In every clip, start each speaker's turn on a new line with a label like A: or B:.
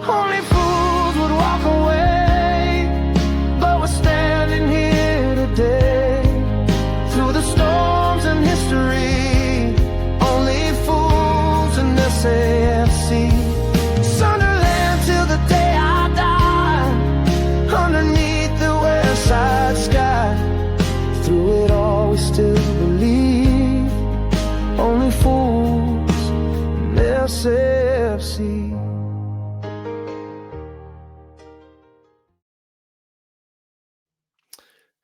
A: Only fools would walk away, but we're standing here today. Through the storms and history, only fools in SAFC. Sunderland till the day I die, underneath the Wearside sky. Through it all we still believe, only fools in SAFC.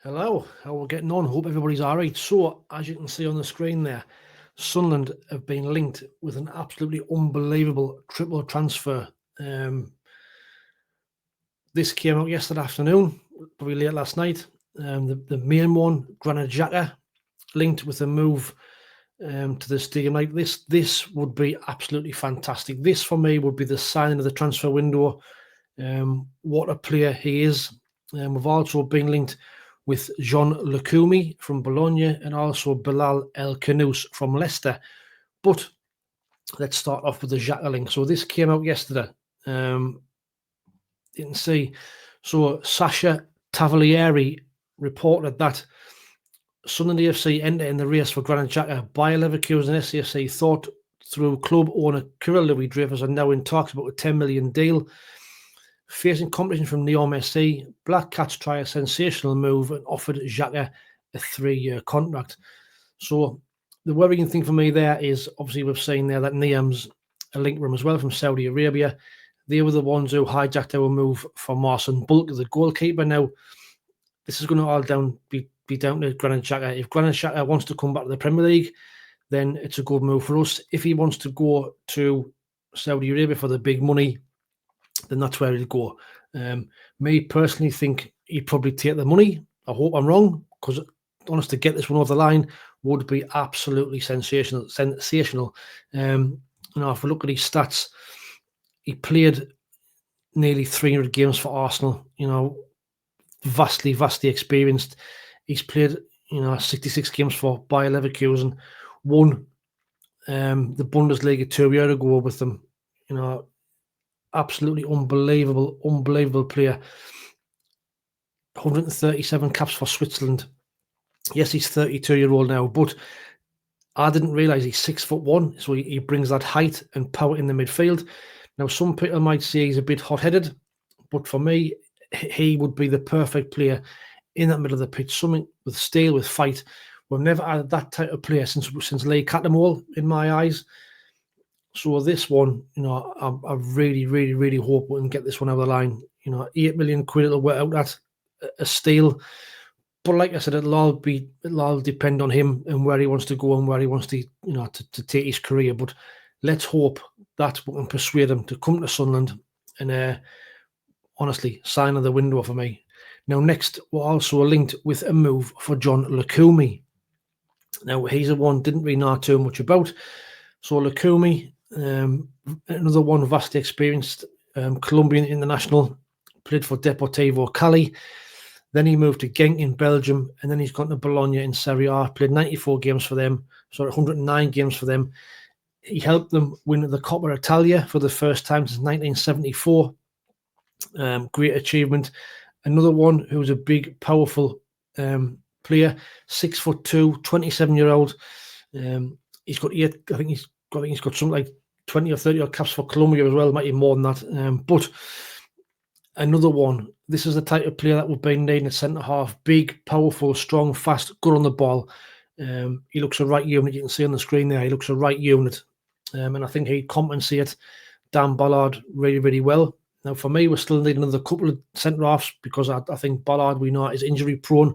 B: Hello, how are we getting on? Hope everybody's all right. So, as you can see on the screen there, Sunderland have been linked with an absolutely unbelievable triple transfer. This came out yesterday afternoon, probably late last night. The main one, Granit Xhaka, linked with a move to the stadium. Like this would be absolutely fantastic. This, for me, would be the signing of the transfer window. What a player he is. We've also been linked with Jhon Lucumi from Bologna and also Bilal El Khan from Leicester. But let's start off with the Xhaka link. So this came out yesterday. You can see. So Sasha Tavalieri reported that Sunderland AFC enter in the race for Granit Xhaka. Bayer Leverkusen and SAFC thought through club owner Kirill Louis Dreyfus are now in talks about a 10 million deal. Facing competition from Neom SC, Black Cats try a sensational move and offered Xhaka a 3-year contract. So the worrying thing for me there is, obviously we've seen there that Neom's a link room as well from Saudi Arabia. They were the ones who hijacked our move for Marcin Bulk, the goalkeeper. Now, this is going to all be down to Granit Xhaka. If Granit Xhaka wants to come back to the Premier League, then it's a good move for us. If he wants to go to Saudi Arabia for the big money, then that's where he'll go. Me personally think he'd probably take the money. I hope I'm wrong, because honestly, to get this one off the line would be absolutely sensational. If we look at his stats, he played nearly 300 games for Arsenal. Vastly experienced. He's played 66 games for Bayer Leverkusen. Won the Bundesliga 2 years ago with them. Absolutely unbelievable player. 137 caps for Switzerland. Yes, he's 32-year-old now, but I didn't realise he's 6'1", so he brings that height and power in the midfield. Now, some people might say he's a bit hot-headed, but for me, he would be the perfect player in that middle of the pitch. Something with steel, with fight. We've never had that type of player since Lee Cattermole, in my eyes. So this one, I really hope we can get this one over the line. 8 million quid it'll work out at a steal. But like I said, it'll all depend on him and where he wants to go and where he wants to, to take his career. But let's hope that we can persuade him to come to Sunderland and honestly, sign of the window for me. Now, next, we're also linked with a move for Jhon Lucumí. Now, he's a one didn't really know too much about. So Lucumí, another one vastly experienced Colombian international, played for Deportivo Cali. Then he moved to Genk in Belgium, and then he's gone to Bologna in Serie A, played 94 games for them, 109 games for them. He helped them win the Coppa Italia for the first time since 1974. Great achievement. Another one who's a big, powerful player, 6'2", 27-year-old. He's got I think he's got something like 20 or 30 caps for Colombia as well, might be more than that. But another one, this is the type of player that we've been needing at centre-half. Big, powerful, strong, fast, good on the ball. He looks a right unit. You can see on the screen there, he looks a right unit. And I think he'd compensate Dan Ballard really well. Now, for me, we still need another couple of centre-halves because I think Ballard, we know, is injury-prone.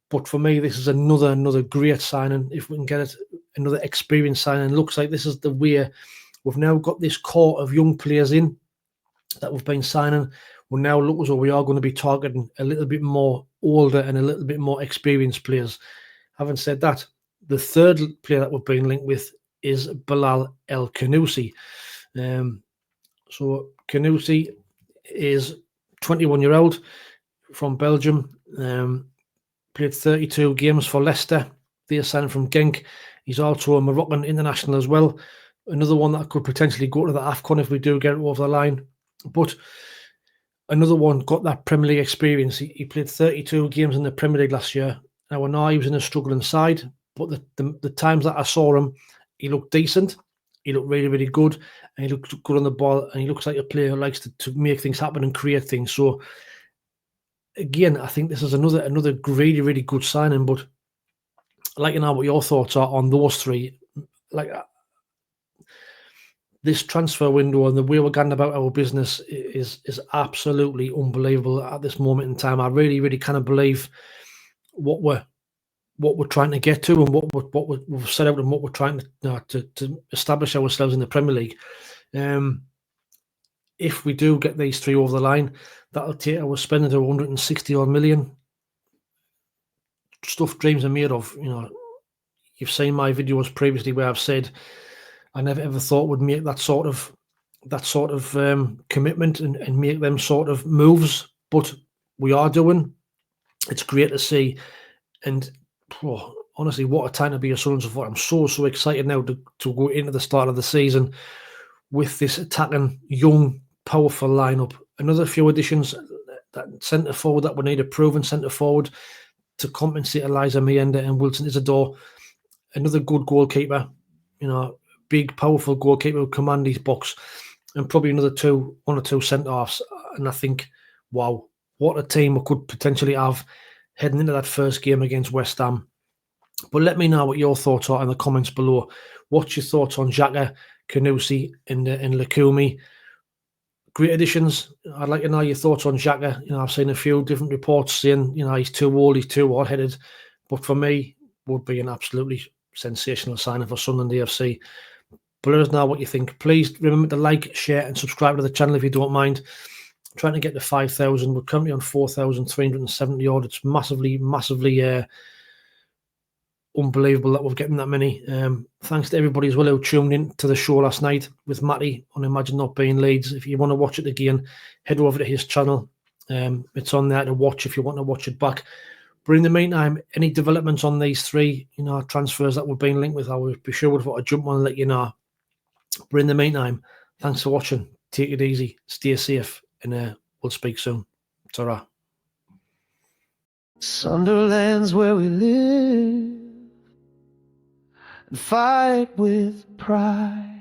B: But for me, this is another great signing. If we can get it, another experienced signing. Looks like this is the way we've now got this core of young players in that we've been signing. Well, now look as though we are going to be targeting a little bit more older and a little bit more experienced players. Having said that, the third player that we've been linked with is Bilal El Khan. So Khannous is 21-year-old from Belgium. Played 32 games for Leicester. They signed from Genk. He's also a Moroccan international as well. Another one that could potentially go to the AFCON if we do get it over the line. But another one got that Premier League experience. He played 32 games in the Premier League last year. Now, I know he was in a struggling side, but the times that I saw him, he looked decent. He looked really, really good, and he looked good on the ball, and he looks like a player who likes to make things happen and create things. So, again, I think this is another really, really good signing. But I'd like to know what your thoughts are on those three. Like, this transfer window and the way we're going about our business is absolutely unbelievable at this moment in time. I really, really kind of believe what we're trying to get to and what we've set out and what we're trying to establish ourselves in the Premier League. If we do get these three over the line, that'll take our spending to 160 odd million. Stuff dreams are made of. You've seen my videos previously where I've said I never ever thought would make that sort of commitment and make them sort of moves, but we are doing. It's great to see, and honestly, what a time to be a Sunderland supporter. I'm so excited now to go into the start of the season with this attacking, young, powerful lineup. Another few additions, that centre forward that we need, a proven centre forward to compensate Eliza Mienda and Wilson Isidore. Another good goalkeeper, big, powerful goalkeeper who command his box, and probably one or two centre-halves. And I think, wow, what a team we could potentially have heading into that first game against West Ham. But let me know what your thoughts are in the comments below. What's your thoughts on Xhaka, Khannous, and Lucumi? Great additions. I'd like to know your thoughts on Xhaka. I've seen a few different reports saying, he's too old, he's too hard-headed. But for me, would be an absolutely sensational signing for Sunderland AFC. But let us know what you think. Please remember to like, share, and subscribe to the channel if you don't mind. I'm trying to get to 5,000. We're currently on 4,370 odd. It's massively unbelievable that we're getting that many. Thanks to everybody as well who tuned in to the show last night with Matty on Imagine Not Being Leeds. If you want to watch it again, head over to his channel. It's on there to watch if you want to watch it back. But in the meantime, any developments on these three, transfers that we've been linked with, I will be sure to jump on and let you know. But in the meantime, thanks for watching. Take it easy, stay safe, and we'll speak soon. Ta-ra.
A: Sunderland's where we live and fight with pride.